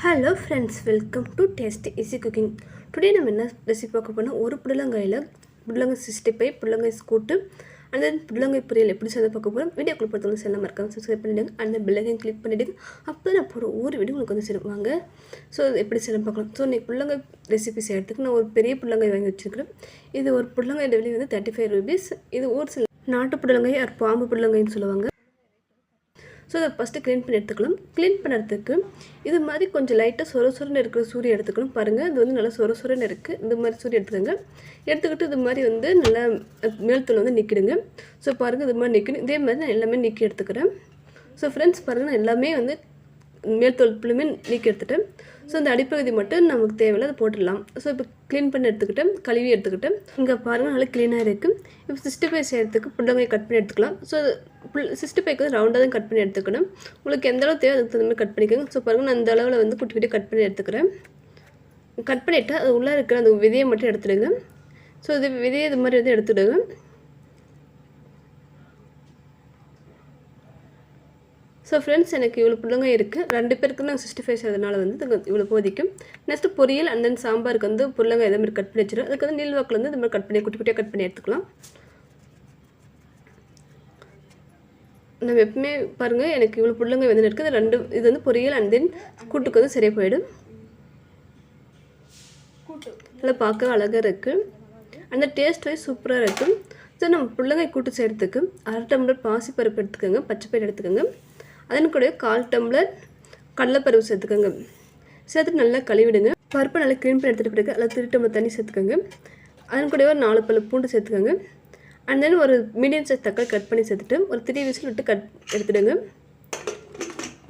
Hello friends, welcome to Tasty-Easycooking. Today நம்ம என்ன recipe பார்க்க போறோம்னா ஒரு புடலங்காயில புடலங்காய் 65 புடலங்காய் கூட்டு and then புடலங்காய் பொரியல் எப்படி செய்ய பார்க்க போறோம். வீடியோக்குள்ள போறதுக்கு செல்ல மறக்காம subscribe பண்ணிடுங்க and then bell icon click பண்ணிடுங்க. அப்பதான் நான் போற ஒரு வீடியோ உங்களுக்கு வந்து சேருவாங்க. சோ எப்படி செய்ய பார்க்கலாம். சோ நீ புடலங்காய் ரெசிபி செய்யறதுக்கு நான் ஒரு பெரிய புடலங்காய் வாங்கி வச்சிருக்கேன். இது ஒரு புடலங்காய் விலை வந்து 35 rupees. இது ஒரு சில நாட்டு புடலங்காய் or பாம்பு புடலங்காய்னு சொல்லுவாங்க. ஸோ அதை ஃபஸ்ட்டு க்ளீன் பண்ணி எடுத்துக்கலாம். க்ளீன் பண்ணுறதுக்கு இது மாதிரி கொஞ்சம் லைட்டாக சொரன்னு இருக்கிற சூரி எடுத்துக்கணும். பாருங்கள் இது வந்து நல்லா சொரன்னு இருக்குது. இந்த மாதிரி சூரி எடுத்துக்கோங்க. எடுத்துக்கிட்டு இது மாதிரி வந்து நல்லா மேல்தூள் வந்து நிற்கிடுங்க. ஸோ பாருங்கள் இது மாதிரி நிற்கணும். இதே மாதிரி நான் எல்லாமே நீக்கி எடுத்துக்கிறேன். ஸோ ஃப்ரெண்ட்ஸ் பாருங்கள் நான் எல்லாமே வந்து மேல்தூள் புள்ளுமே நீக்கி எடுத்துட்டேன். ஸோ இந்த அடிப்பகுதி மட்டும் நமக்கு தேவையில்லை அதை போட்டுடலாம். ஸோ இப்போ க்ளீன் பண்ணி எடுத்துக்கிட்டேன், கழுவி எடுத்துக்கிட்டேன். இங்கே பாருங்கள் நல்லா க்ளீனாக இருக்குது. இப்போ 65 செய்கிறதுக்கு புடலங்காய் கட் பண்ணி எடுத்துக்கலாம். ஸோ 65க்கு வந்து ரவுண்டாக தான் கட் பண்ணி எடுத்துக்கணும். உங்களுக்கு எந்த அளவு தேவை அதுக்கு தகுந்த மாதிரி கட் பண்ணிக்கோங்க. ஸோ பாருங்கள் நான் அந்த அளவில் வந்து குட்டி குட்டி கட் பண்ணி எடுத்துக்கிறேன். கட் பண்ணிவிட்டு அது உள்ளே இருக்கிற அந்த விதையை மட்டும் எடுத்துடுங்க. ஸோ இது விதையை இது மாதிரி வந்து எடுத்துடுங்க. ஸோ ஃப்ரெண்ட்ஸ் எனக்கு இவ்வளோ புடலங்காய் இருக்குது. 2 பேருக்கு நான் 65 செய்கிறதுனால வந்து இவ்வளோ போதிக்கும். நெக்ஸ்ட்டு பொரியல் அண்ட் தென் சாம்பாருக்கு வந்து புடலங்காய் இதே மாதிரி கட் பண்ணி வச்சிடும். அதுக்கு வந்து நீள்வாக்கில் வந்து இந்த மாதிரி கட் பண்ணி குட்டி குட்டியாக கட் பண்ணி எடுத்துக்கலாம். நம்ம எப்பவுமே பாருங்கள் எனக்கு இவ்வளோ புடலங்காய் வந்து இருக்குது. இது வந்து பொரியல் அண்ட் தென் கூட்டுக்கு வந்து சரியாக போயிடும். நல்லா பார்க்க அழகாக இருக்குது. அந்த டேஸ்ட் வைஸ் சூப்பராக இருக்கும். ஸோ நம்ம புடலங்காய் கூட்டு செய்கிறதுக்கு 1/2 டம்ளர் பாசிப்பருப்பு எடுத்துக்கோங்க, பச்சைப்பயிறு எடுத்துக்கோங்க. அதன் கூட 1/4 டம்ளர் கடலைப்பருப்பு சேர்த்துக்கோங்க. சேர்த்துட்டு நல்லா கழுவிடுங்க. பருப்பை நல்லா க்ளீன் பண்ணி எடுத்துகிட்டு பிறகு அதில் 3 டம்ளர் தண்ணி சேர்த்துக்கோங்க. அதன் கூட ஒரு 4 பல்லு பூண்டு சேர்த்துக்கோங்க. அண்ட் தென் ஒரு மீடியம் சைஸ் தக்காளி கட் பண்ணி சேர்த்துட்டு ஒரு 3 விசில் விட்டு எடுத்துடுங்க.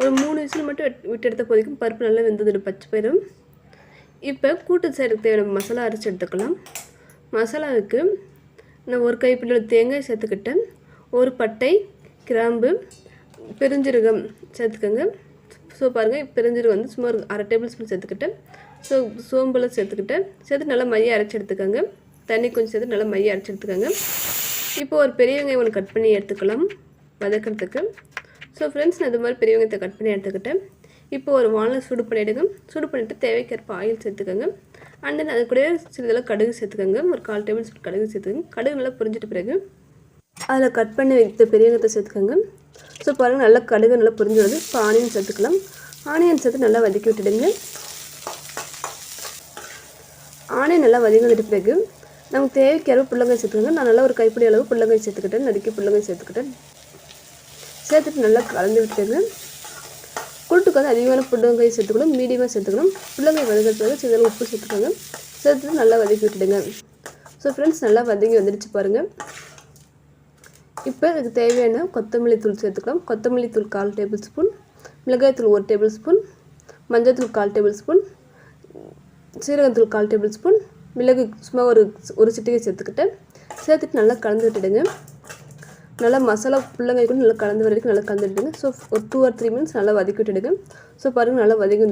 ஒரு 3 விசில் மட்டும் விட்டு எடுத்த போதிக்கும். பருப்பு நல்லா வெந்ததுடும் பச்சைப்பயிறு. இப்போ கூட்டு செய்கிறதுக்கு தேவையான மசாலா அரைச்சி எடுத்துக்கலாம். மசாலாவுக்கு நான் ஒரு கைப்பிடி தேங்காய் சேர்த்துக்கிட்டேன். ஒரு பட்டை, கிராம்பு, பெருஞ்சீரகம் சேர்த்துக்கோங்க. ஸோ பாருங்கள் பெருஞ்சீரகம் வந்து சும்மா ஒரு 1/2 டேபிள் ஸ்பூன் சேர்த்துக்கிட்டேன். ஸோ சோம்பெல்லாம் சேர்த்து நல்லா மையம் அரைச்சி எடுத்துக்கோங்க. தண்ணி கொஞ்சம் சேர்த்து நல்லா மையம் அரைச்சி எடுத்துக்கோங்க. இப்போ ஒரு பெரிய வெங்காயம் ஒன்று கட் பண்ணி எடுத்துக்கலாம் வதக்கிறதுக்கு. ஸோ ஃப்ரெண்ட்ஸ் நான் இது மாதிரி பெரிய வெங்காயத்தை கட் பண்ணி எடுத்துக்கிட்டேன். இப்போ ஒரு வானல் சூடு பண்ணிவிடுங்க. சூடு பண்ணிவிட்டு தேவைக்கேற்ப ஆயில் சேர்த்துக்கோங்க. அண்ட் தென் அது கூட சிறிதளவு கடுகு சேர்த்துக்கோங்க. ஒரு 1/4 டேபிள் ஸ்பூன் கடுகு சேர்த்துக்கோங்க. கடுகு நல்லா பொரிஞ்சிட்ட பிறகு அதில் கட் பண்ணி வைத்த பெரிய வெங்காயத்தை சேர்த்துக்கோங்க. ஸோ பாருங்கள் நல்லா கடுகு நல்லா பொரிஞ்சு வருது. இப்போ ஆனியன் சேர்த்துக்கலாம். ஆனியன் சேர்த்து நல்லா வதக்கி விட்டுடுங்க. ஆனியன் நல்லா வதங்கி வந்துட்ட பிறகு நமக்கு தேவைக்கேற்ப புடலங்காய் சேர்த்துக்கோங்க. நான் நல்லா ஒரு கைப்பிடி அளவு புடலங்காய் சேர்த்துக்கிட்டேன். நறுக்கி புடலங்காய் சேர்த்துக்கிட்டேன். சேர்த்துட்டு நல்லா கலந்து விட்டுடுங்க. கூட்டுக்கு வந்து அதிகமான புடலங்காய் சேர்த்துக்கணும், மீடியமாக சேர்த்துக்கணும். புடலங்காய் வதக்கிறதுக்கு சிறிதளவு உப்பு சேர்த்துக்கோங்க. சேர்த்துட்டு நல்லா வதக்கி விட்டுடுங்க. ஸோ ஃப்ரெண்ட்ஸ் நல்லா வதங்கி வந்துடுச்சு பாருங்கள். இப்போ இதுக்கு தேவையான கொத்தமல்லி தூள் சேர்த்துக்கலாம். கொத்தமல்லி தூள் 1/4 டேபிள் ஸ்பூன், மிளகாய் தூள் 1 டேபிள் ஸ்பூன், மஞ்சள் தூள் 1/4 டேபிள் ஸ்பூன், சீரகத்தூள் 1/4 டேபிள் ஸ்பூன், மிளகு சும்மா ஒரு சிட்டிகை சேர்த்துக்கிட்டேன். சேர்த்துட்டு நல்லா கலந்து விட்டுடுங்க. நல்லா மசாலா புடலங்காய் கூட நல்லா கலந்து வரைக்கும் நல்லா கலந்து விட்டுடுங்க. ஸோ ஒரு 2 or 3 minutes நல்லா வதக்கி விட்டுடுங்க. ஸோ பாருங்கள் நல்லா வதக்கி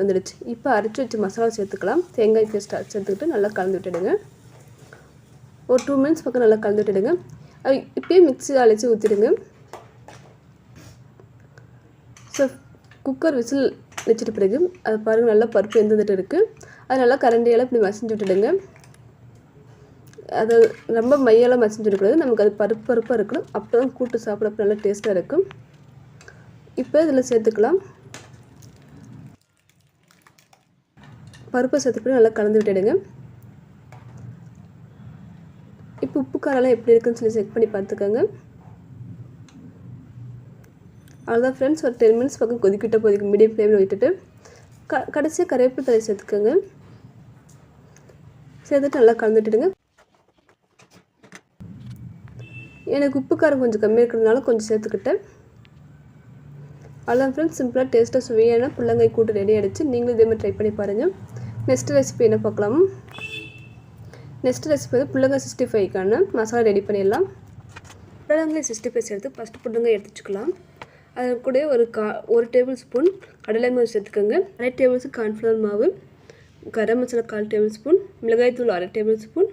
வந்துடுச்சு. இப்போ அரைச்சி வச்சு மசாலா சேர்த்துக்கலாம். தேங்காய் பேஸ்ட் சேர்த்துக்கிட்டு நல்லா கலந்து விட்டுடுங்க. ஒரு 2 minutes பக்கம் நல்லா கலந்து விட்டுடுங்க. இப்போயே மிக்ஸி அழைச்சி ஊற்றிடுங்க. ஸோ குக்கர் விசில் வச்சுட்டு பிறகு அது பாருங்கள் நல்லா பருப்பு வெந்துட்டு இருக்குது. அது நல்லா கரண்டியால் இப்படி மசிஞ்சு விட்டுடுங்க. அது ரொம்ப மையெல்லாம் மசிஞ்சு விடக்கூடாது. நமக்கு அது பருப்பாக இருக்கணும். அப்போ தான் கூட்டு சாப்பிட்றப்ப நல்லா டேஸ்ட்டாக இருக்கும். இப்போ இதில் சேர்த்துக்கலாம். பருப்பை சேர்த்துட்டு நல்லா கலந்து விட்டுடுங்க. இப்போ உப்பு காரெல்லாம் எப்படி இருக்குன்னு சொல்லி செக் பண்ணி பார்த்துக்கோங்க. அவ்வளோதான் ஃப்ரெண்ட்ஸ். ஒரு 10 minutes பக்கம் கொதிக்கும். மீடியம் ஃப்ளேமில் விட்டுட்டு கடைசியாக கருவேப்பிலை தழை சேர்த்துக்கோங்க. சேர்த்துட்டு நல்லா கலந்துட்டுடுங்க. எனக்கு உப்பு காரம் கொஞ்சம் கம்மியாக இருக்கிறதுனால கொஞ்சம் சேர்த்துக்கிட்டேன். அவ்வளோதான் ஃப்ரெண்ட்ஸ். சிம்பிளாக டேஸ்ட்டாக சுவையான புடலங்காய் கூட்டு ரெடி ஆகிடுச்சு. நீங்களும் இதே மாதிரி ட்ரை பண்ணி பாருங்கள். நெக்ஸ்ட் ரெசிபி என்ன பார்க்கலாம். நெக்ஸ்ட் ரெசிபி வந்து புடலங்காய் 65க்கான மசாலா ரெடி பண்ணிடலாம். புடலங்காய் 65 சேர்த்து ஃபஸ்ட்டு புடலங்காய் எடுத்துக்கலாம். அது கூட ஒரு டேபிள் ஸ்பூன் கடலை மாவு சேர்த்துக்கோங்க. 1/2 டேபிள் ஸ்பூன் கார்ன்ஃப்ளவர் மாவு, கரம் மசாலா 1/4 டேபிள் ஸ்பூன், மிளகாய் தூள் 1/2 டேபிள் ஸ்பூன்,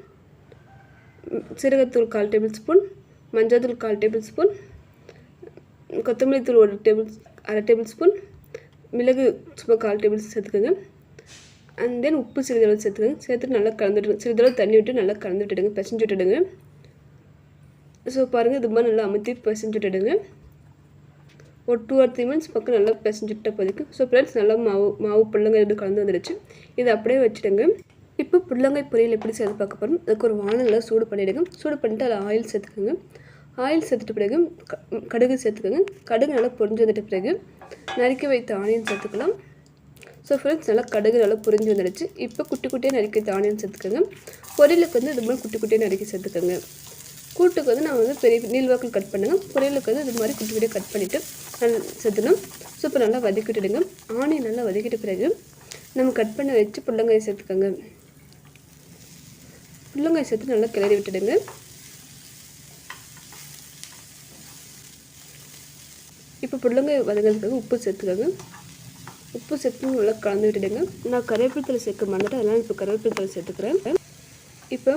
சீரகத்தூள் 1/4 டேபிள் ஸ்பூன், மஞ்சள் தூள் 1/4 டேபிள் ஸ்பூன், கொத்தமல்லி தூள் 1/2 டேபிள் ஸ்பூன், மிளகு சும்மா 1/4 டேபிள் ஸ்பூன் சேர்த்துக்கோங்க. அண்ட் தென் உப்பு சிறிதளவு சேர்த்துக்கோங்க. சேர்த்துட்டு நல்லா கலந்துவிட்டுங்க. சிறிதளவு தண்ணி விட்டு நல்லா கலந்து விட்டுடுங்க, பிசைஞ்சு விட்டுடுங்க. ஸோ பாருங்கள், இது மாதிரி நல்லா அமுத்தி பிசைஞ்சு விட்டுடுங்க. ஒரு 2 or 3 மினிட்ஸ் பக்கம் நல்லா பிசைஞ்சு விட்ட போதுக்கு. ஸோ ஃப்ரெண்ட்ஸ், நல்லா மாவு புள்ளங்காய் இது கலந்து வந்துடுச்சு. இதை அப்படியே வச்சுடுங்க. இப்போ புள்ளங்காய் பொரியல் எப்படி செய்து பார்க்க போகிறோம். அதுக்கு ஒரு வானலில் சூடு பண்ணிவிடுங்க. சூடு பண்ணிவிட்டு அதில் ஆயில் சேர்த்துக்கோங்க. ஆயில் சேர்த்துட்டு பிறகு கடுகு சேர்த்துக்கோங்க. கடுகு நல்லா பொரிஞ்சு வந்துட்ட பிறகு நறுக்கி வைத்த ஆனியன் சேர்த்துக்கலாம். ஸோ ஃப்ரெண்ட்ஸ், நல்லா கடுகு நல்லா பொரிஞ்சு வந்துடுச்சு. இப்போ குட்டி குட்டியாக நறுக்கி வைத்த ஆனியன் சேர்த்துக்கோங்க. பொரியலுக்கு வந்து இது மாதிரி குட்டி குட்டியாக நறுக்கி சேர்த்துக்கோங்க. கூட்டுக்கு வந்து நான் வந்து பெரிய நீள்வாக்கில் கட் பண்ணுங்க. பொரியலுக்கு வந்து இது மாதிரி குட்டி குட்டியாக கட் பண்ணிவிட்டு நல்லா சேர்த்துணும். ஸோ இப்போ நல்லா வதக்கி விட்டுடுங்க. ஆனியன் நல்லா வதக்கிட்ட பிறகு நம்ம கட் பண்ணி வச்சு புள்ளங்காய் சேர்த்துக்கோங்க. புள்ளங்காய் சேர்த்து நல்லா கிளறி விட்டுடுங்க. இப்போ புள்ளங்காய் வதங்கிறதுக்காக உப்பு சேர்த்துக்கோங்க. உப்பு சேர்த்து நல்லா கலந்து விட்டுடுங்க. நான் கருவேப்பிலை தழை சேர்க்க மறந்துட்டு அதனால் இப்போ கருவேப்பிலை தழை சேர்த்துக்கிறேன். இப்போ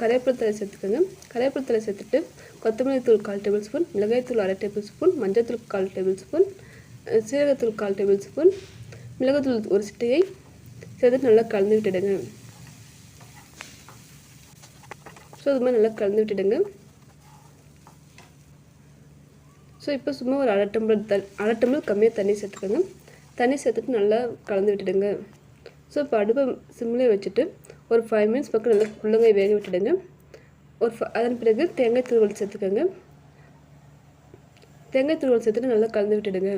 கருவேப்பிலை தழை சேர்த்துக்கோங்க. கருவேப்பிலை தழை சேர்த்துட்டு கொத்தமல்லி தூள் 1/4 டேபிள் ஸ்பூன், மிளகாய் தூள் 1/2 டேபிள் ஸ்பூன், மஞ்சள் தூள் 1/4 டேபிள் ஸ்பூன், சீரகத்தூள் 1/4 டேபிள் ஸ்பூன், மிளகாத்தூள் ஒரு சிட்டிகை சேர்த்துட்டு நல்லா கலந்து விட்டுடுங்க. ஸோ இது மாதிரி நல்லா கலந்து விட்டுடுங்க. ஸோ இப்போ சும்மா ஒரு 1/2 டம்ளர் கம்மியாக தண்ணி சேர்த்துக்கோங்க. தண்ணி சேர்த்துட்டு நல்லா கலந்து விட்டுடுங்க. ஸோ இப்போ அடுப்பை சிம்மில் வச்சுட்டு ஒரு 5 மினிட்ஸ் பக்கம் நல்லா புள்ளங்காய் வேக விட்டுடுங்க. அதன் பிறகு தேங்காய் துருவல் சேர்த்துக்கோங்க. தேங்காய் துருவல் சேர்த்துட்டு நல்லா கலந்து விட்டுடுங்க.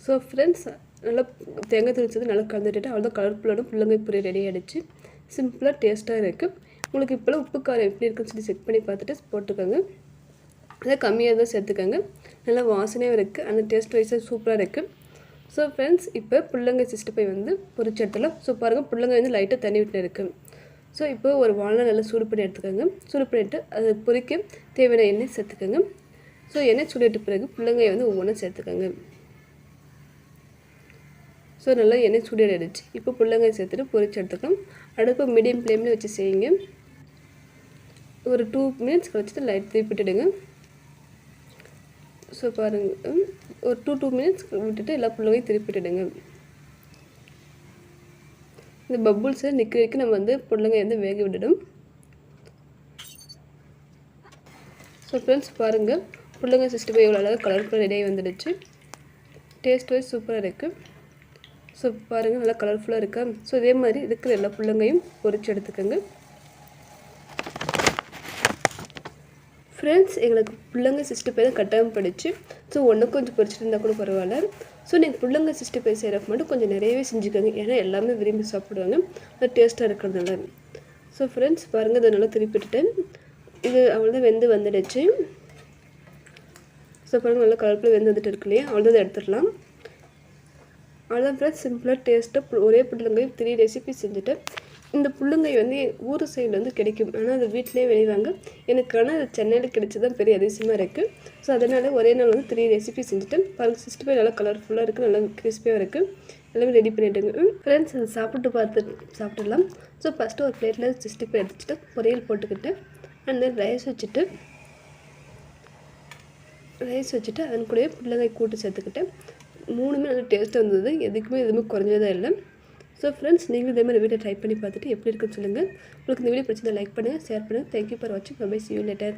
ஸோ ஃப்ரெண்ட்ஸ், நல்லா தேங்காய் துருவல் சேர்த்து நல்லா கலந்து விட்டுட்டு அவ்வளோதான் கலர்ஃபுல்லான புள்ளங்காய் பொரியல் ரெடி ஆகிடுச்சு. சிம்பிளாக டேஸ்ட்டாக இருக்குது. உங்களுக்கு இப்போலாம் உப்பு காரம் எப்படி இருக்குன்னு சொல்லி செக் பண்ணி பார்த்துட்டு போட்டுக்கோங்க. அதை கம்மியாக தான் சேர்த்துக்கோங்க. நல்லா வாசனையாக இருக்குது. அந்த டேஸ்ட் வைஸாக சூப்பராக இருக்குது. ஸோ ஃப்ரெண்ட்ஸ், இப்போ புள்ளங்காய் 65 வந்து பொரிச்சு எடுத்துலாம். ஸோ பாருங்கள், புள்ளங்காய் வந்து லைட்டாக தண்ணி விட்டு இருக்குது. ஸோ இப்போ ஒரு வானல் நல்லா சூடு பண்ணி எடுத்துக்கோங்க. சூடு பண்ணிவிட்டு அதை பொரிக்க தேவையான எண்ணெய் சேர்த்துக்கோங்க. ஸோ எண்ணெய் சூடிட்ட பிறகு புள்ளங்காயை வந்து ஒவ்வொன்றா சேர்த்துக்கோங்க. ஸோ நல்லா எண்ணெய் சூடு ஆகிடுச்சு. இப்போ புள்ளங்காய் சேர்த்துட்டு பொரிச்சு எடுத்துக்கலாம். அடுப்பு மீடியம் ஃப்ளேமில் வச்சு செய்யுங்க. ஒரு 2 மினிட்ஸ் கழிச்சிட்டு லைட் திருப்பிட்டுடுங்க. ஸோ பாருங்கள், ஒரு 2 மினிட்ஸ் விட்டுட்டு எல்லா புள்ளங்காயும் திருப்பிட்டுடுங்க. இந்த பப்புள்ஸை நிற்க வரைக்கும் நம்ம வந்து புள்ளங்காய் வந்து வேக விடணும். ஸோ ஃப்ரெண்ட்ஸ், பாருங்கள், புள்ளங்காய் 65 எவ்வளோ அழகாக கலர்ஃபுல்லாக ரெடியாகி வந்துடுச்சு. டேஸ்ட் வைஸ் சூப்பராக இருக்குது. ஸோ பாருங்கள், நல்லா கலர்ஃபுல்லாக இருக்கா. ஸோ இதே மாதிரி இருக்கிற எல்லா புள்ளங்காயும் பொரிச்சு எடுத்துக்கோங்க. ஃப்ரெண்ட்ஸ், எங்களுக்கு புள்ளங்காய் 65 தான் கட்டாயம் படிச்சு. ஸோ ஒன்று கொஞ்சம் பொரிச்சிட்டு இருந்தால் கூட பரவாயில்ல. ஸோ நீங்கள் புள்ளங்காய் 65 செய்கிறப்ப மட்டும் கொஞ்சம் நிறையவே செஞ்சுக்கோங்க. ஏன்னா எல்லாமே விரும்பி சாப்பிடுவாங்க. அது டேஸ்ட்டாக இருக்கிறதுனால. ஸோ ஃப்ரெண்ட்ஸ், பாருங்கள், இதை நல்லா திருப்பிட்டுட்டேன். இது அவ்வளோதான் வெந்து வந்துடுச்சு. ஸோ பாருங்கள், நல்லா கலர்ஃபுல்லாக வெந்து வந்துட்டு இருக்கு இல்லையா, அவ்வளோதான் எடுத்துடலாம். அவ்வளோதான் ஃப்ரெண்ட்ஸ், சிம்பிளாக டேஸ்ட்டாக ஒரே புள்ளங்காய் 3 ரெசிபி செஞ்சுட்டேன். இந்த புள்ளங்காய் வந்து ஊர் சைடில் வந்து கிடைக்கும். ஆனால் அது வீட்டிலே விளைவாங்க. எனக்கு ஆனால் அது சென்னையில் கிடைச்சதான் பெரிய அதிசயமாக இருக்குது. ஸோ அதனால் ஒரே நாள் வந்து 3 ரெசிபி செஞ்சுட்டேன். பாருங்கள், 65 நல்லா கலர்ஃபுல்லாக இருக்குது, நல்லா கிறிஸ்பியாக இருக்குது. எல்லாமே ரெடி பண்ணிவிட்டுங்க. ஃப்ரெண்ட்ஸ், அதை சாப்பிட்டுடலாம். ஸோ ஃபஸ்ட்டு ஒரு பிளேட்டில் 65 எடுத்துகிட்டு பொரியல் போட்டுக்கிட்டு அண்ட் தென் ரைஸ் வச்சுட்டு அதன் கூடவே புள்ளங்காய் கூட்டு சேர்த்துக்கிட்டேன். 3மே நல்லா டேஸ்ட்டாக இருந்தது. எதுவுமே குறைஞ்சதாக இல்லை. ஸோ ஃப்ரெண்ட்ஸ், நீங்களும் இதே மாதிரி வீட்டை ட்ரை பண்ணி பார்த்துட்டு எப்படி இருக்குன்னு சொல்லுங்கள். உங்களுக்கு இந்த வீடியோ பிடிச்சிருந்தா லைக் பண்ணுங்கள், ஷேர் பண்ணுங்கள். தேங்க்யூ ஃபார் வாட்சிங். Bye, see you later.